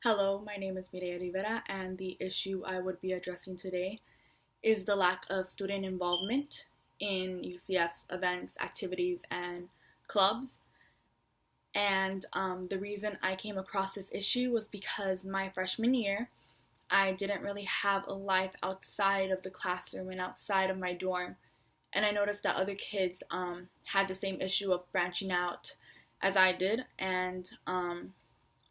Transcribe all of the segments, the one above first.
Hello, my name is Mireya Rivera, and the issue I would be addressing today is the lack of student involvement in UCF's events, activities, and clubs. And the reason I came across this issue was because my freshman year, I didn't really have a life outside of the classroom and outside of my dorm. And I noticed that other kids had the same issue of branching out as I did. And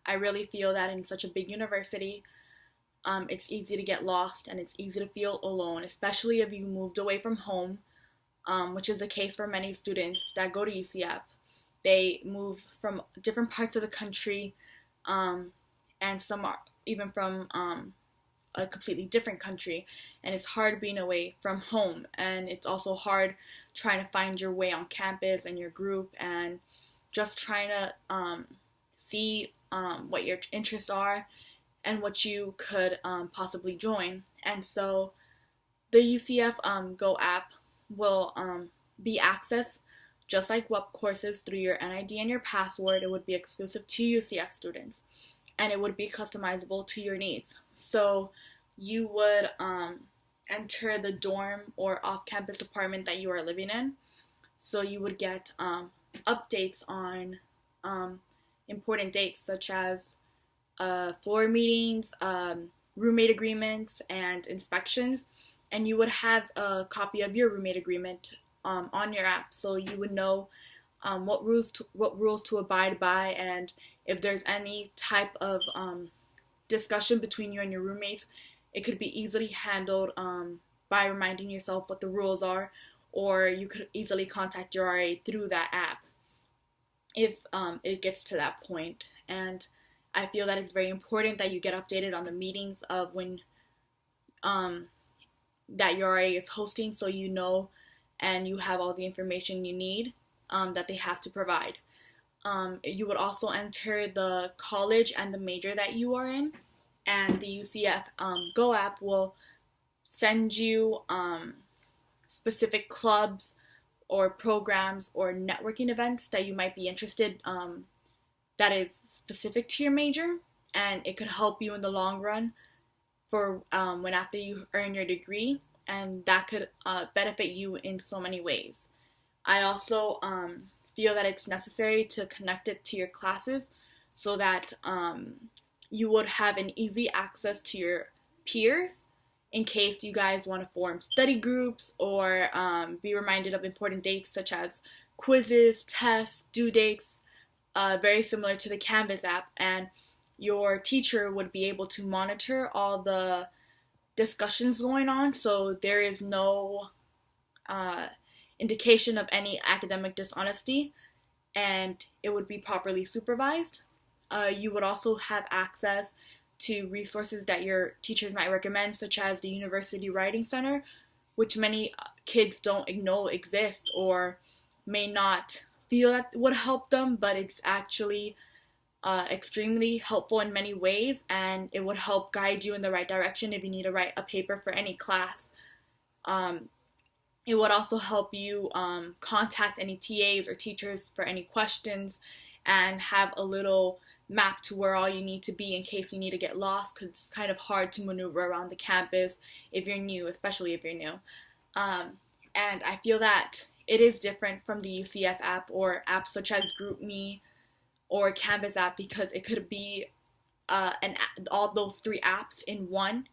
I really feel that in such a big university, it's easy to get lost and it's easy to feel alone, especially if you moved away from home, which is the case for many students that go to UCF. They move from different parts of the country, and some are even from a completely different country, and it's hard being away from home, and it's also hard trying to find your way on campus and your group, and just trying to see what your interests are and what you could possibly join. And so the UCF Go app will be accessed just like web courses through your NID and your password. It would be exclusive to UCF students, and it would be customizable to your needs. So you would enter the dorm or off-campus apartment that you are living in. So you would get updates on important dates such as floor meetings, roommate agreements, and inspections. And you would have a copy of your roommate agreement on your app, so you would know what rules to abide by, and if there's any type of discussion between you and your roommates, it could be easily handled by reminding yourself what the rules are, or you could easily contact your RA through that app if it gets to that point. And I feel that it's very important that you get updated on the meetings of when that your RA is hosting, so you know and you have all the information you need that they have to provide. You would also enter the college and the major that you are in, and the UCF Go app will send you specific clubs or programs or networking events that you might be interested that is specific to your major, and it could help you in the long run for when after you earn your degree, and that could benefit you in so many ways. I also feel that it's necessary to connect it to your classes so that you would have an easy access to your peers in case you guys want to form study groups or be reminded of important dates such as quizzes, tests, due dates, very similar to the Canvas app. And your teacher would be able to monitor all the discussions going on, so there is no indication of any academic dishonesty, and it would be properly supervised. You would also have access to resources that your teachers might recommend, such as the University Writing Center, which many kids don't know exist or may not feel that would help them, but it's actually extremely helpful in many ways, and it would help guide you in the right direction if you need to write a paper for any class. It would also help you contact any TAs or teachers for any questions and have a little map to where all you need to be in case you need to get lost, because it's kind of hard to maneuver around the campus if you're new, especially if you're new. And I feel that it is different from the UCF app or apps such as GroupMe or Canvas app, because it could be all those three apps in one,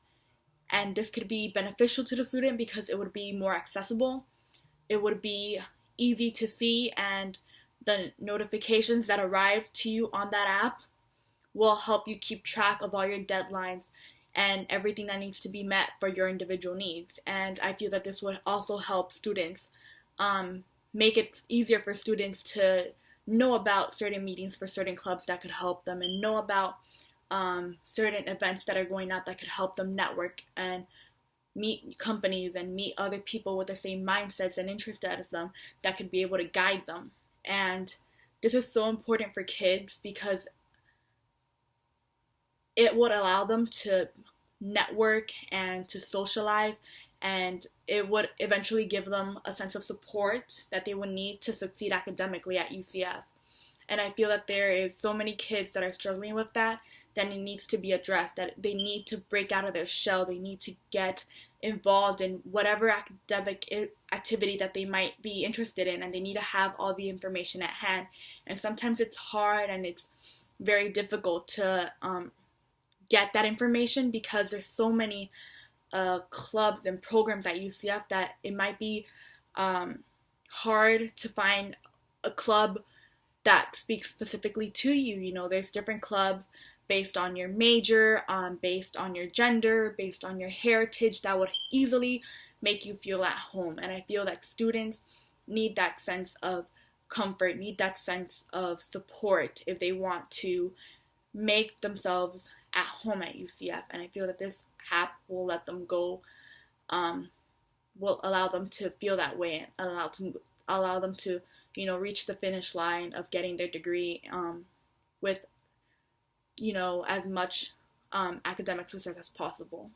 and this could be beneficial to the student because it would be more accessible, it would be easy to see, and the notifications that arrive to you on that app will help you keep track of all your deadlines and everything that needs to be met for your individual needs. And I feel that this would also help students, make it easier for students to know about certain meetings for certain clubs that could help them, and know about certain events that are going on that could help them network and meet companies and meet other people with the same mindsets and interests as them that could be able to guide them. And this is so important for kids because it would allow them to network and to socialize, and it would eventually give them a sense of support that they would need to succeed academically at UCF. And I feel that there is so many kids that are struggling with that then it needs to be addressed, that they need to break out of their shell, they need to get involved in whatever academic activity that they might be interested in, and they need to have all the information at hand. And sometimes it's hard and it's very difficult to get that information because there's so many clubs and programs at UCF that it might be hard to find a club that speaks specifically to you. You know, there's different clubs based on your major, based on your gender, based on your heritage, that would easily make you feel at home. And I feel that students need that sense of comfort, need that sense of support if they want to make themselves at home at UCF. And I feel that this app will let them go, will allow them to feel that way, and allow them to, you know, reach the finish line of getting their degree with, you know, as much academic success as possible.